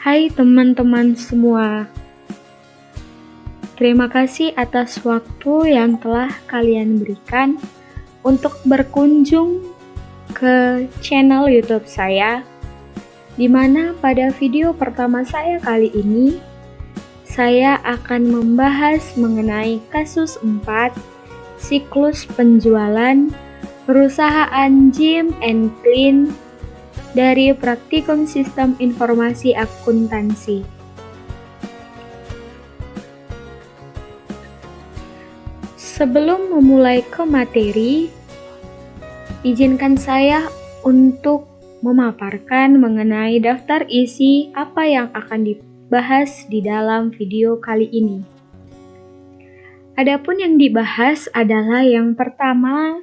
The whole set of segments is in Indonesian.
Hai teman-teman semua, terima kasih atas waktu yang telah kalian berikan untuk berkunjung ke channel YouTube saya, di mana pada video pertama saya kali ini, saya akan membahas mengenai kasus 4, siklus penjualan perusahaan Jim and Clean dari Praktikum Sistem Informasi Akuntansi. Sebelum memulai ke materi, izinkan saya untuk memaparkan mengenai daftar isi apa yang akan dibahas di dalam video kali ini. Adapun yang dibahas adalah yang pertama,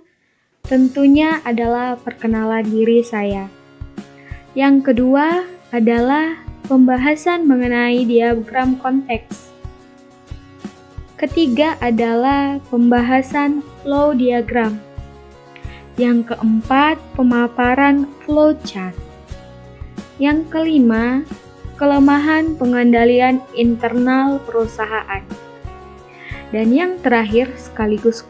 tentunya adalah perkenalan diri saya. Yang kedua adalah pembahasan mengenai diagram konteks. Ketiga adalah pembahasan flow diagram. Yang keempat, pemaparan flowchart. Yang kelima, kelemahan pengendalian internal perusahaan. Dan yang terakhir sekaligus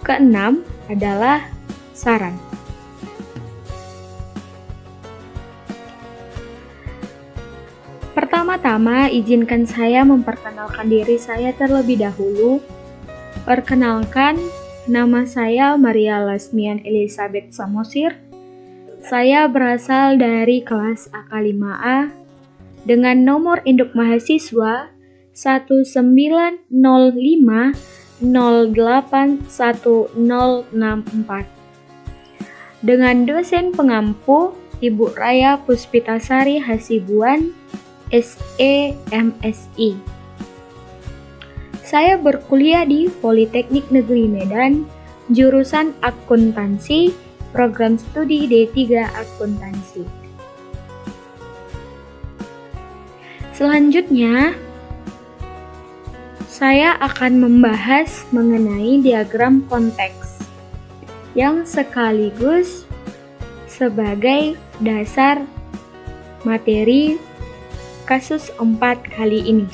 keenam adalah saran. Pertama-tama, izinkan saya memperkenalkan diri saya terlebih dahulu. Perkenalkan, nama saya Maria Lasmian Elizabeth Samosir. Saya berasal dari kelas AK5A dengan nomor induk mahasiswa 19050810064 dengan dosen pengampu Ibu Raya Puspitasari Hasibuan, SE MSI. Saya berkuliah di Politeknik Negeri Medan, jurusan Akuntansi, program studi D3 Akuntansi. Selanjutnya, saya akan membahas mengenai diagram konteks yang sekaligus sebagai dasar materi kasus 4 kali ini.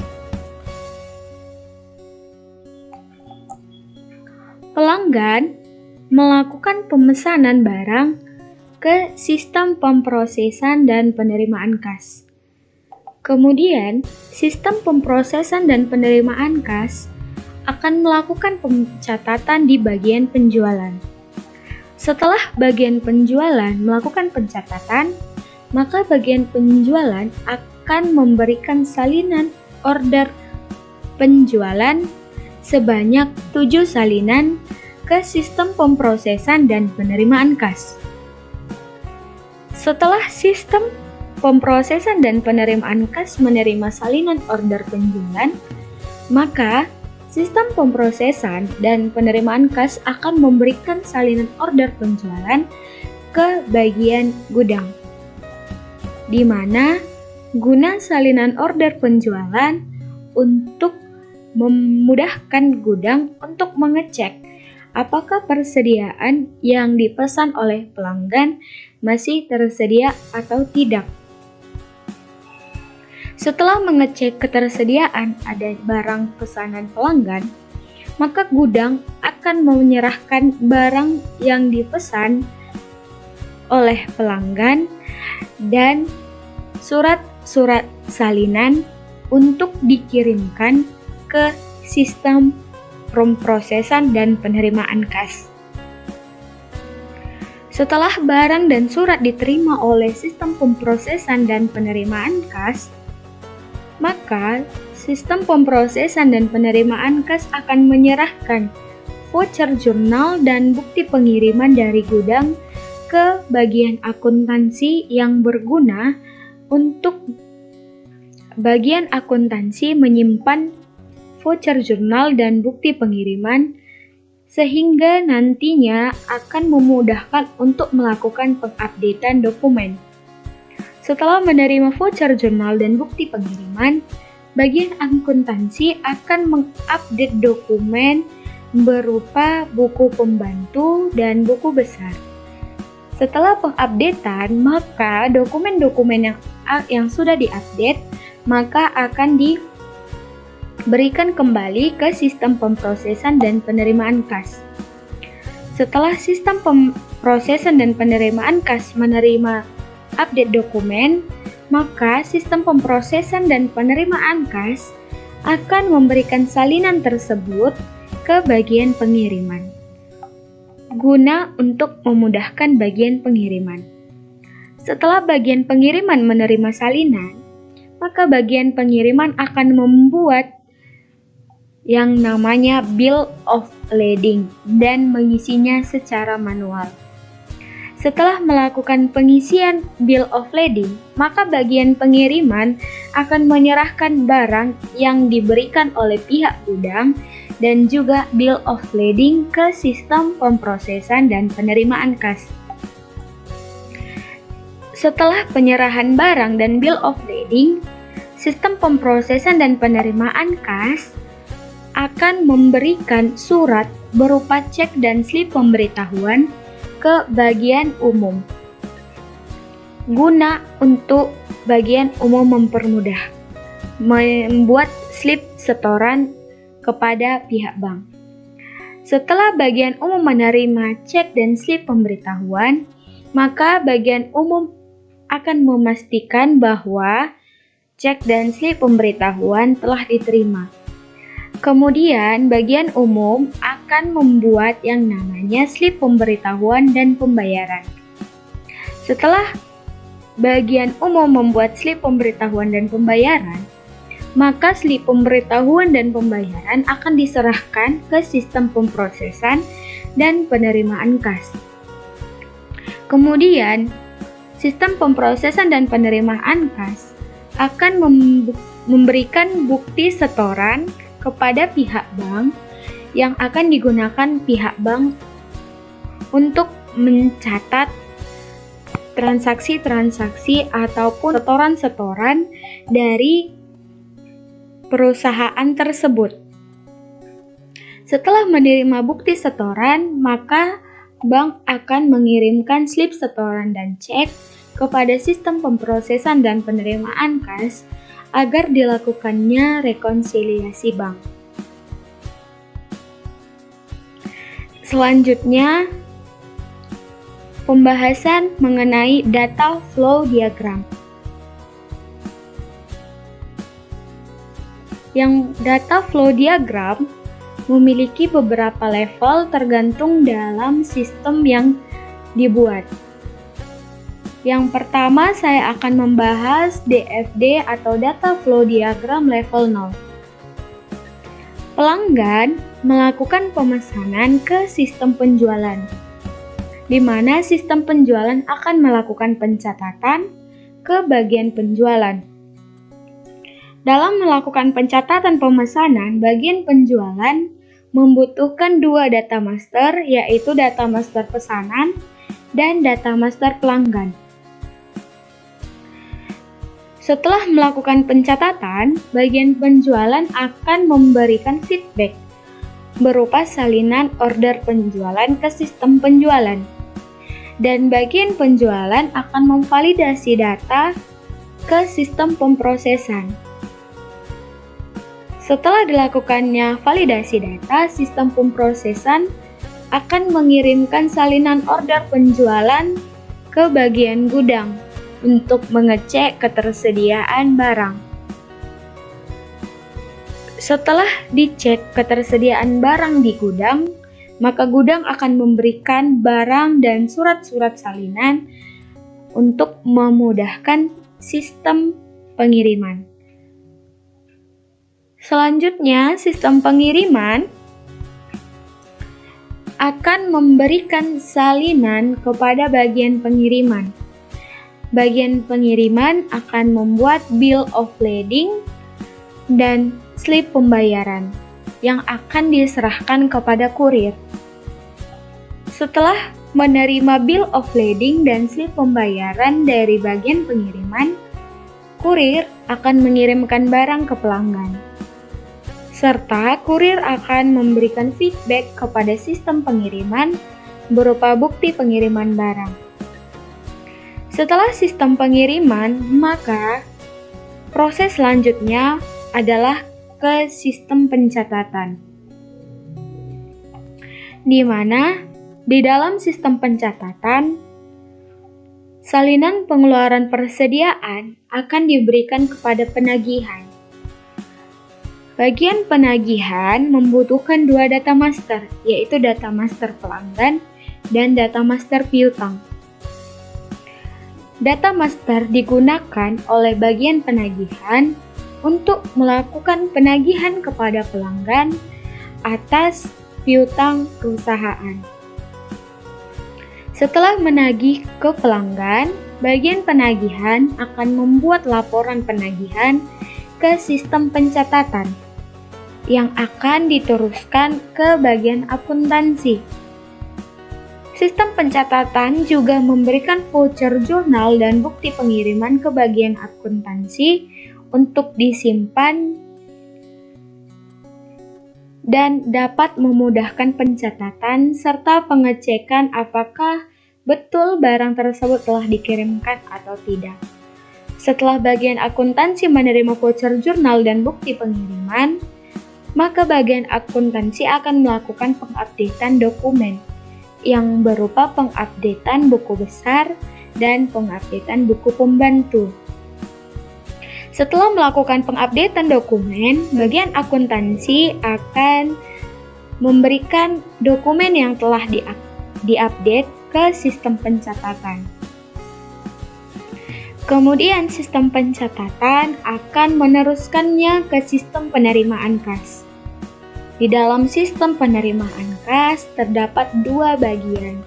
Pelanggan melakukan pemesanan barang ke sistem pemrosesan dan penerimaan kas. Kemudian, sistem pemrosesan dan penerimaan kas akan melakukan pencatatan di bagian penjualan. Setelah bagian penjualan melakukan pencatatan, maka bagian penjualan akan memberikan salinan order penjualan sebanyak 7 salinan ke sistem pemrosesan dan penerimaan kas. Setelah sistem pemrosesan dan penerimaan kas menerima salinan order penjualan, maka sistem pemrosesan dan penerimaan kas akan memberikan salinan order penjualan ke bagian gudang, di mana guna salinan order penjualan untuk memudahkan gudang untuk mengecek apakah persediaan yang dipesan oleh pelanggan masih tersedia atau tidak. Setelah mengecek ketersediaan ada barang pesanan pelanggan, maka gudang akan menyerahkan barang yang dipesan oleh pelanggan dan surat-surat salinan untuk dikirimkan ke sistem pemrosesan dan penerimaan kas. Setelah barang dan surat diterima oleh sistem pemrosesan dan penerimaan kas, maka sistem pemrosesan dan penerimaan kas akan menyerahkan voucher jurnal dan bukti pengiriman dari gudang ke bagian akuntansi yang berguna untuk bagian akuntansi menyimpan voucher jurnal dan bukti pengiriman sehingga nantinya akan memudahkan untuk melakukan pengupdatean dokumen. Setelah menerima voucher jurnal dan bukti pengiriman, bagian akuntansi akan mengupdate dokumen berupa buku pembantu dan buku besar. Setelah pengupdatean, maka dokumen-dokumen yang sudah diupdate maka akan diberikan kembali ke sistem pemrosesan dan penerimaan kas. Setelah sistem pemrosesan dan penerimaan kas menerima update dokumen, maka sistem pemrosesan dan penerimaan kas akan memberikan salinan tersebut ke bagian pengiriman, guna untuk memudahkan bagian pengiriman. Setelah bagian pengiriman menerima salinan, maka bagian pengiriman akan membuat yang namanya bill of lading dan mengisinya secara manual. Setelah melakukan pengisian bill of lading, maka bagian pengiriman akan menyerahkan barang yang diberikan oleh pihak gudang dan juga bill of lading ke sistem pemrosesan dan penerimaan kas. Setelah penyerahan barang dan bill of lading, sistem pemrosesan dan penerimaan kas akan memberikan surat berupa cek dan slip pemberitahuan ke bagian umum, guna untuk bagian umum mempermudah membuat slip setoran kepada pihak bank. Setelah bagian umum menerima cek dan slip pemberitahuan, maka bagian umum akan memastikan bahwa cek dan slip pemberitahuan telah diterima. Kemudian, bagian umum akan membuat yang namanya slip pemberitahuan dan pembayaran. Setelah bagian umum membuat slip pemberitahuan dan pembayaran, maka slip pemberitahuan dan pembayaran akan diserahkan ke sistem pemrosesan dan penerimaan kas. Kemudian, sistem pemrosesan dan penerimaan kas akan memberikan bukti setoran kepada pihak bank yang akan digunakan pihak bank untuk mencatat transaksi-transaksi ataupun setoran-setoran dari perusahaan tersebut. Setelah menerima bukti setoran, maka bank akan mengirimkan slip setoran dan cek kepada sistem pemrosesan dan penerimaan kas agar dilakukannya rekonsiliasi bank. Selanjutnya, pembahasan mengenai data flow diagram. Yang data flow diagram memiliki beberapa level tergantung dalam sistem yang dibuat. Yang pertama, saya akan membahas DFD atau Data Flow Diagram level 0. Pelanggan melakukan pemesanan ke sistem penjualan, di mana sistem penjualan akan melakukan pencatatan ke bagian penjualan. Dalam melakukan pencatatan pemesanan, bagian penjualan membutuhkan dua data master, yaitu data master pesanan dan data master pelanggan. Setelah melakukan pencatatan, bagian penjualan akan memberikan feedback berupa salinan order penjualan ke sistem penjualan, dan bagian penjualan akan memvalidasi data ke sistem pemrosesan. Setelah dilakukannya validasi data, sistem pemrosesan akan mengirimkan salinan order penjualan ke bagian gudang untuk mengecek ketersediaan barang. Setelah dicek ketersediaan barang di gudang, maka gudang akan memberikan barang dan surat-surat salinan untuk memudahkan sistem pengiriman. Selanjutnya, sistem pengiriman akan memberikan salinan kepada bagian pengiriman. Bagian pengiriman akan membuat bill of lading dan slip pembayaran yang akan diserahkan kepada kurir. Setelah menerima bill of lading dan slip pembayaran dari bagian pengiriman, kurir akan mengirimkan barang ke pelanggan, serta kurir akan memberikan feedback kepada sistem pengiriman berupa bukti pengiriman barang. Setelah sistem pengiriman, maka Proses selanjutnya adalah ke sistem pencatatan, di mana di dalam sistem pencatatan, salinan pengeluaran persediaan akan diberikan kepada penagihan. Bagian penagihan membutuhkan dua data master, yaitu data master pelanggan dan data master piutang. Data master digunakan oleh bagian penagihan untuk melakukan penagihan kepada pelanggan atas piutang perusahaan. Setelah menagih ke pelanggan, bagian penagihan akan membuat laporan penagihan ke sistem pencatatan yang akan diteruskan ke bagian akuntansi. Sistem pencatatan juga memberikan voucher jurnal dan bukti pengiriman ke bagian akuntansi untuk disimpan dan dapat memudahkan pencatatan serta pengecekan apakah betul barang tersebut telah dikirimkan atau tidak. Setelah bagian akuntansi menerima voucher jurnal dan bukti pengiriman, maka bagian akuntansi akan melakukan pengupdatean dokumen yang berupa pengupdatean buku besar dan pengupdatean buku pembantu. Setelah melakukan pengupdatean dokumen, bagian akuntansi akan memberikan dokumen yang telah diupdate ke sistem pencatatan. Kemudian sistem pencatatan akan meneruskannya ke sistem penerimaan kas. Di dalam sistem penerimaan kas terdapat dua bagian.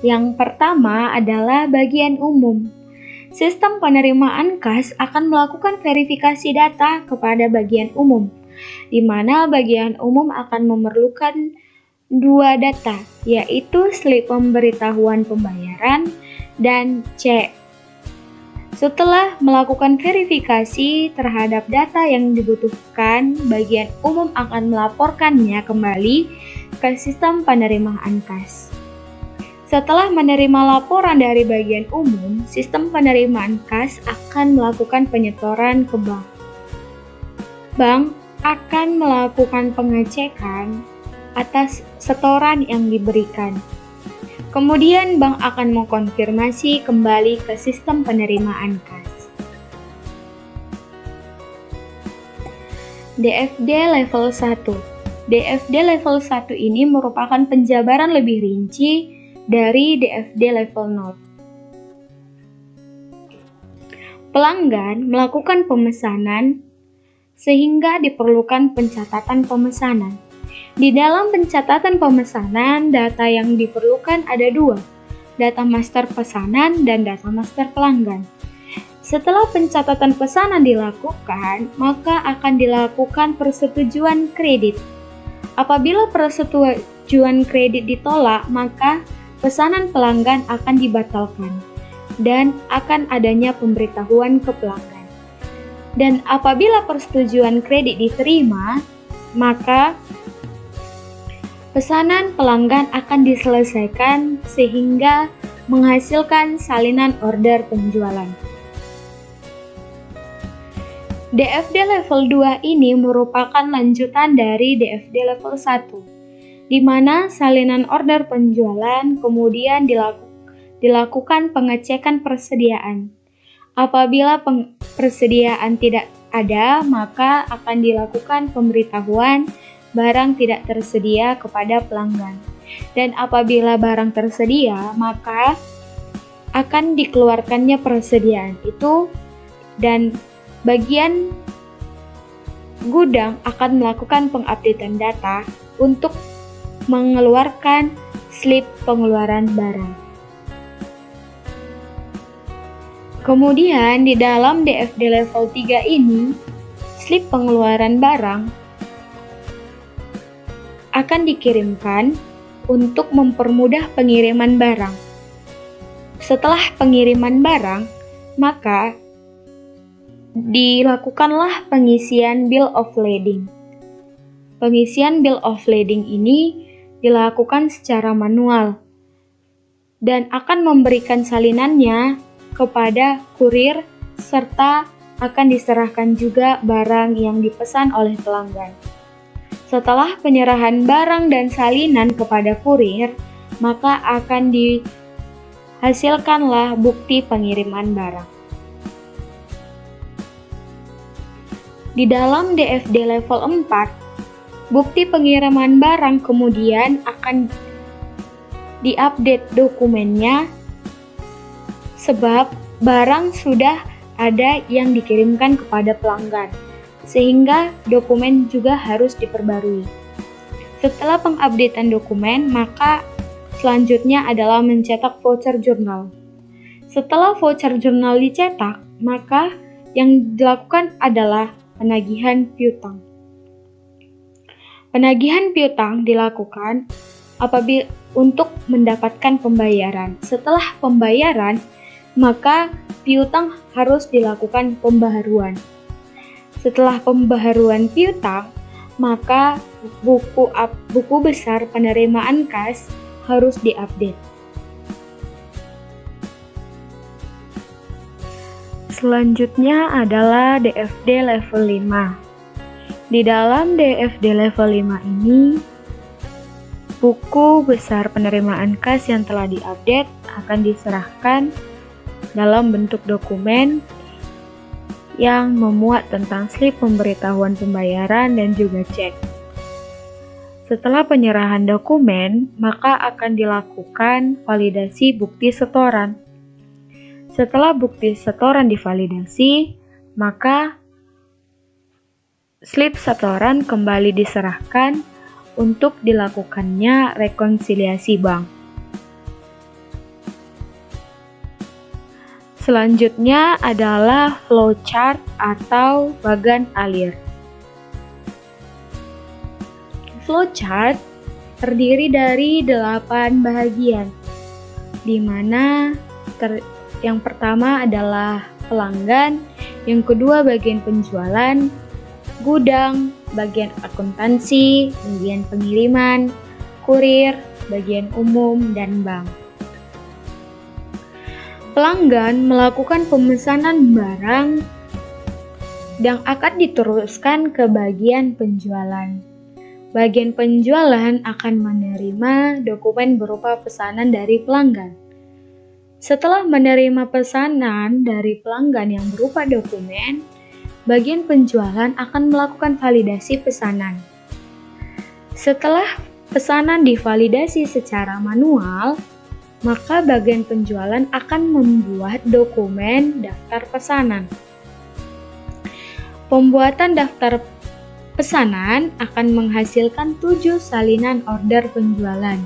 Yang pertama adalah bagian umum. Sistem penerimaan kas akan melakukan verifikasi data kepada bagian umum, di mana bagian umum akan memerlukan dua data, yaitu slip pemberitahuan pembayaran dan cek. Setelah melakukan verifikasi terhadap data yang dibutuhkan, bagian umum akan melaporkannya kembali ke sistem penerimaan kas. Setelah menerima laporan dari bagian umum, sistem penerimaan kas akan melakukan penyetoran ke bank. Bank akan melakukan pengecekan atas setoran yang diberikan. Kemudian bank akan mengkonfirmasi kembali ke sistem penerimaan kas. DFD level 1. DFD level 1 ini merupakan penjabaran lebih rinci dari DFD level 0. Pelanggan melakukan pemesanan sehingga diperlukan pencatatan pemesanan. Di dalam pencatatan pemesanan, data yang diperlukan ada dua, data master pesanan dan data master pelanggan. Setelah pencatatan pesanan dilakukan, maka akan dilakukan persetujuan kredit. Apabila persetujuan kredit ditolak, maka pesanan pelanggan akan dibatalkan dan akan adanya pemberitahuan ke pelanggan. Dan apabila persetujuan kredit diterima, maka pesanan pelanggan akan diselesaikan sehingga menghasilkan salinan order penjualan. DFD level 2 ini merupakan lanjutan dari DFD level 1, di mana salinan order penjualan kemudian dilakukan pengecekan persediaan. Apabila persediaan tidak ada, maka akan dilakukan pemberitahuan barang tidak tersedia kepada pelanggan. Dan apabila barang tersedia, maka akan dikeluarkannya persediaan itu dan bagian gudang akan melakukan pengupdatean data untuk mengeluarkan slip pengeluaran barang. Kemudian di dalam DFD level 3 ini, slip pengeluaran barang akan dikirimkan untuk mempermudah pengiriman barang. Setelah pengiriman barang, maka dilakukanlah pengisian bill of lading. Pengisian bill of lading ini dilakukan secara manual dan akan memberikan salinannya kepada kurir serta akan diserahkan juga barang yang dipesan oleh pelanggan. Setelah penyerahan barang dan salinan kepada kurir, maka akan dihasilkanlah bukti pengiriman barang. Di dalam DFD level 4, bukti pengiriman barang kemudian akan diupdate dokumennya sebab barang sudah ada yang dikirimkan kepada pelanggan, sehingga dokumen juga harus diperbarui. Setelah pengupdatean dokumen, maka selanjutnya adalah mencetak voucher jurnal. Setelah voucher jurnal dicetak, maka yang dilakukan adalah penagihan piutang. Penagihan piutang dilakukan apabila untuk mendapatkan pembayaran. Setelah pembayaran, maka piutang harus dilakukan pembaharuan. Setelah pembaharuan piutang, maka buku besar penerimaan kas harus diupdate. Selanjutnya adalah DFD level 5. Di dalam DFD level 5 ini, buku besar penerimaan kas yang telah diupdate akan diserahkan dalam bentuk dokumen yang memuat tentang slip pemberitahuan pembayaran dan juga cek. Setelah penyerahan dokumen, maka akan dilakukan validasi bukti setoran. Setelah bukti setoran divalidasi, maka slip setoran kembali diserahkan untuk dilakukannya rekonsiliasi bank. Selanjutnya adalah flowchart atau bagan alir. Flowchart terdiri dari 8 bagian, di mana yang pertama adalah pelanggan, yang kedua bagian penjualan, gudang, bagian akuntansi, bagian pengiriman, kurir, bagian umum, dan bank. Pelanggan melakukan pemesanan barang yang akan diteruskan ke bagian penjualan. Bagian penjualan akan menerima dokumen berupa pesanan dari pelanggan. Setelah menerima pesanan dari pelanggan yang berupa dokumen, bagian penjualan akan melakukan validasi pesanan. Setelah pesanan divalidasi secara manual, maka bagian penjualan akan membuat dokumen daftar pesanan. Pembuatan daftar pesanan akan menghasilkan 7 salinan order penjualan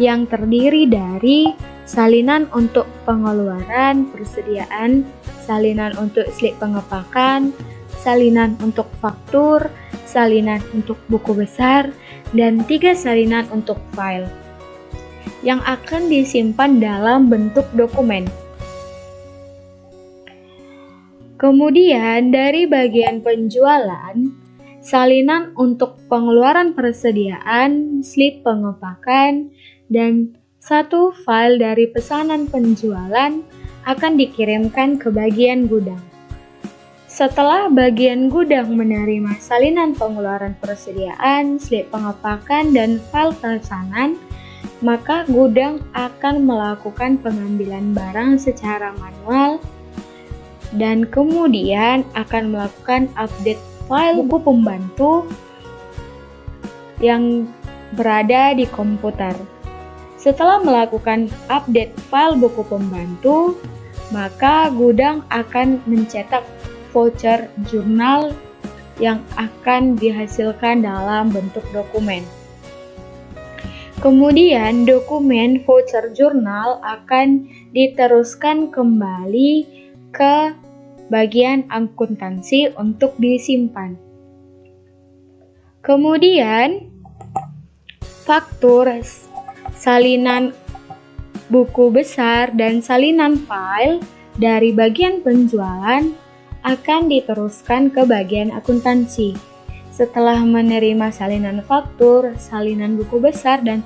yang terdiri dari salinan untuk pengeluaran persediaan, salinan untuk slip pengepakan, salinan untuk faktur, salinan untuk buku besar, dan 3 salinan untuk file yang akan disimpan dalam bentuk dokumen. Kemudian dari bagian penjualan, salinan untuk pengeluaran persediaan, slip pengepakan, dan 1 file dari pesanan penjualan akan dikirimkan ke bagian gudang. Setelah bagian gudang menerima salinan pengeluaran persediaan, slip pengepakan, dan file pesanan, maka gudang akan melakukan pengambilan barang secara manual dan kemudian akan melakukan update file buku pembantu yang berada di komputer. Setelah melakukan update file buku pembantu, maka gudang akan mencetak voucher jurnal yang akan dihasilkan dalam bentuk dokumen. Kemudian dokumen voucher jurnal akan diteruskan kembali ke bagian akuntansi untuk disimpan. Kemudian faktur, salinan buku besar, dan salinan file dari bagian penjualan akan diteruskan ke bagian akuntansi. Setelah menerima salinan faktur, salinan buku besar, dan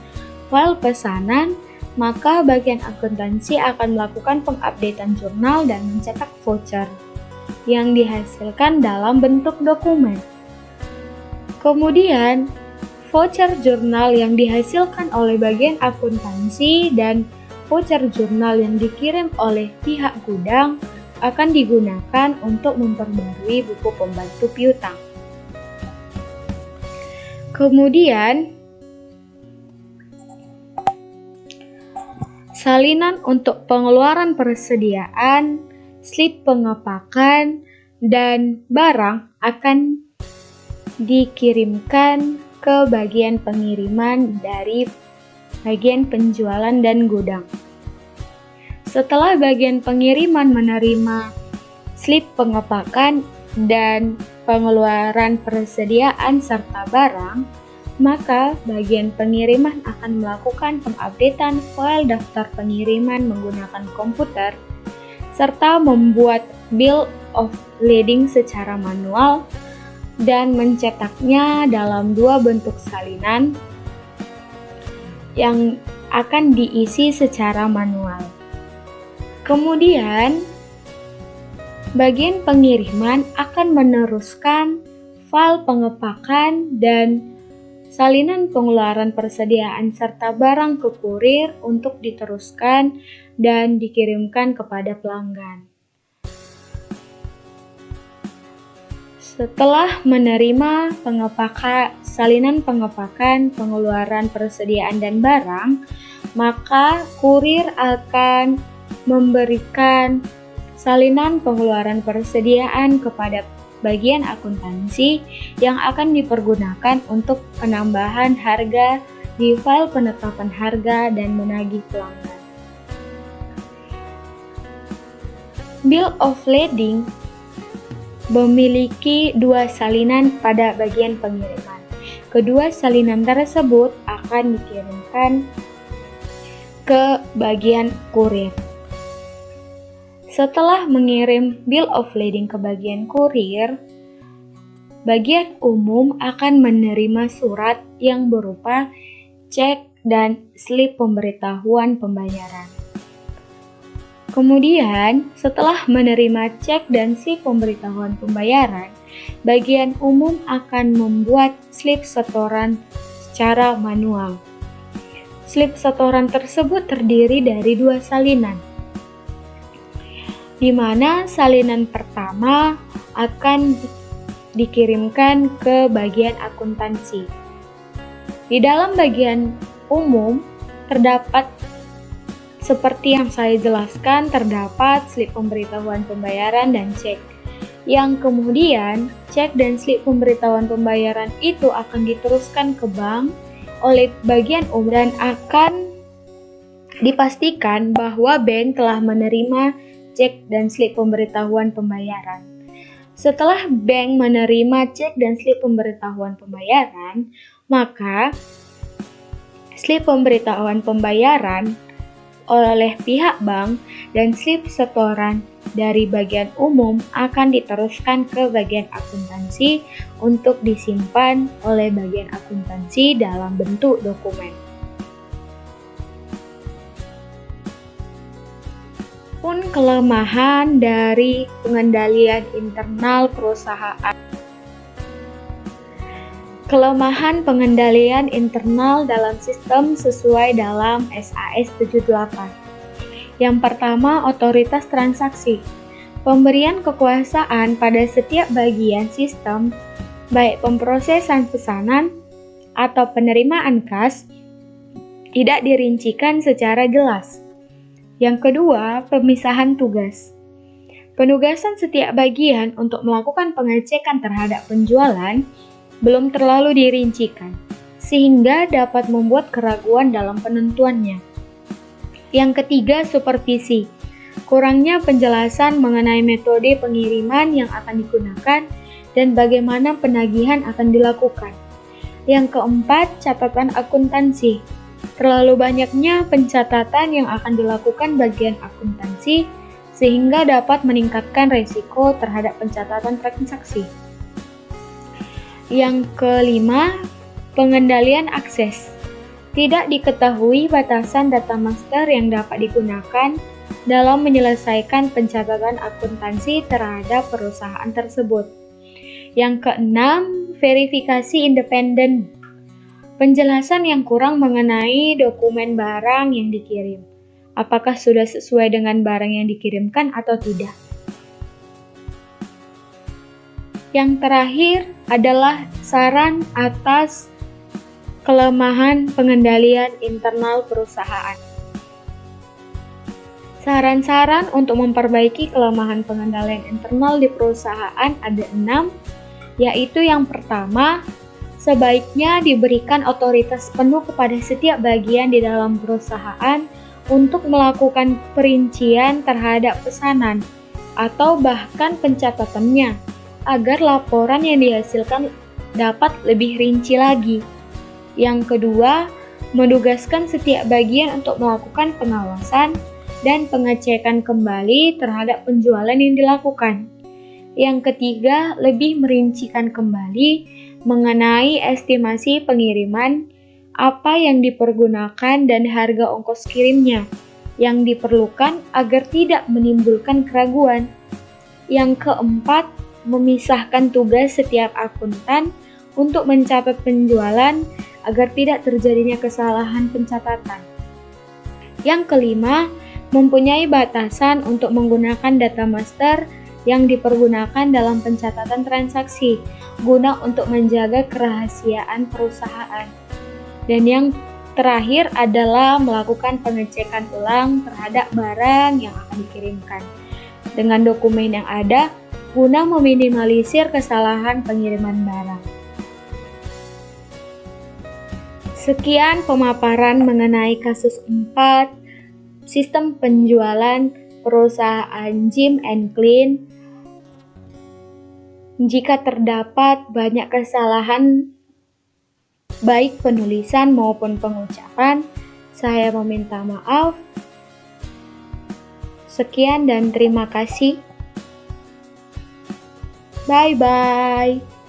file pesanan, maka bagian akuntansi akan melakukan pengupdatean jurnal dan mencetak voucher yang dihasilkan dalam bentuk dokumen. Kemudian, voucher jurnal yang dihasilkan oleh bagian akuntansi dan voucher jurnal yang dikirim oleh pihak gudang akan digunakan untuk memperbarui buku pembantu piutang. Kemudian, salinan untuk pengeluaran persediaan, slip pengepakan, dan barang akan dikirimkan ke bagian pengiriman dari bagian penjualan dan gudang. Setelah bagian pengiriman menerima slip pengepakan dan pengeluaran persediaan serta barang, maka bagian pengiriman akan melakukan pengupdatean file daftar pengiriman menggunakan komputer serta membuat bill of lading secara manual dan mencetaknya dalam dua bentuk salinan yang akan diisi secara manual. Kemudian, bagian pengiriman akan meneruskan file pengepakan dan salinan pengeluaran persediaan serta barang ke kurir untuk diteruskan dan dikirimkan kepada pelanggan. Setelah menerima salinan pengepakan, pengeluaran persediaan dan barang, maka kurir akan memberikan salinan pengeluaran persediaan kepada bagian akuntansi yang akan dipergunakan untuk penambahan harga di file penetapan harga dan menagih pelanggan. Bill of lading memiliki dua salinan pada bagian pengiriman. Kedua salinan tersebut akan dikirimkan ke bagian kurir. Setelah mengirim bill of lading ke bagian kurir, bagian umum akan menerima surat yang berupa cek dan slip pemberitahuan pembayaran. Kemudian, setelah menerima cek dan slip pemberitahuan pembayaran, bagian umum akan membuat slip setoran secara manual. Slip setoran tersebut terdiri dari dua salinan, di mana salinan pertama akan dikirimkan ke bagian akuntansi. Di dalam bagian umum terdapat seperti yang saya jelaskan, terdapat slip pemberitahuan pembayaran dan cek. Yang kemudian, cek dan slip pemberitahuan pembayaran itu akan diteruskan ke bank oleh bagian umum dan akan dipastikan bahwa bank telah menerima cek dan slip pemberitahuan pembayaran. Setelah bank menerima cek dan slip pemberitahuan pembayaran, maka slip pemberitahuan pembayaran oleh pihak bank dan slip setoran dari bagian umum akan diteruskan ke bagian akuntansi untuk disimpan oleh bagian akuntansi dalam bentuk dokumen. Pun kelemahan dari pengendalian internal perusahaan. Kelemahan pengendalian internal dalam sistem sesuai dalam SAS 78. Yang pertama, otoritas transaksi. Pemberian kekuasaan pada setiap bagian sistem, baik pemrosesan pesanan atau penerimaan kas, tidak dirincikan secara jelas. Yang kedua, pemisahan tugas. Penugasan setiap bagian untuk melakukan pengecekan terhadap penjualan belum terlalu dirincikan, sehingga dapat membuat keraguan dalam penentuannya. Yang ketiga, supervisi. Kurangnya penjelasan mengenai metode pengiriman yang akan digunakan dan bagaimana penagihan akan dilakukan. Yang keempat, catatan akuntansi. Terlalu banyaknya pencatatan yang akan dilakukan bagian akuntansi sehingga dapat meningkatkan risiko terhadap pencatatan transaksi. Yang kelima, pengendalian akses. Tidak diketahui batasan data master yang dapat digunakan dalam menyelesaikan pencatatan akuntansi terhadap perusahaan tersebut. Yang keenam, verifikasi independen. Penjelasan yang kurang mengenai dokumen barang yang dikirim. Apakah sudah sesuai dengan barang yang dikirimkan atau tidak? Yang terakhir adalah saran atas kelemahan pengendalian internal perusahaan. Saran-saran untuk memperbaiki kelemahan pengendalian internal di perusahaan ada 6, yaitu yang pertama, sebaiknya diberikan otoritas penuh kepada setiap bagian di dalam perusahaan untuk melakukan perincian terhadap pesanan atau bahkan pencatatannya, agar laporan yang dihasilkan dapat lebih rinci lagi. Yang kedua, menugaskan setiap bagian untuk melakukan pengawasan dan pengecekan kembali terhadap penjualan yang dilakukan. Yang ketiga, lebih merincikan kembali mengenai estimasi pengiriman, apa yang dipergunakan dan harga ongkos kirimnya yang diperlukan agar tidak menimbulkan keraguan. Yang keempat, memisahkan tugas setiap akuntan untuk mencatat penjualan agar tidak terjadinya kesalahan pencatatan. Yang kelima, mempunyai batasan untuk menggunakan data master yang dipergunakan dalam pencatatan transaksi guna untuk menjaga kerahasiaan perusahaan. Dan yang terakhir adalah melakukan pengecekan ulang terhadap barang yang akan dikirimkan dengan dokumen yang ada guna meminimalisir kesalahan pengiriman barang. Sekian pemaparan mengenai kasus 4 sistem penjualan perusahaan Jim and Clean. Jika terdapat banyak kesalahan baik penulisan maupun pengucapan, saya meminta maaf. Sekian dan terima kasih. Bye-bye.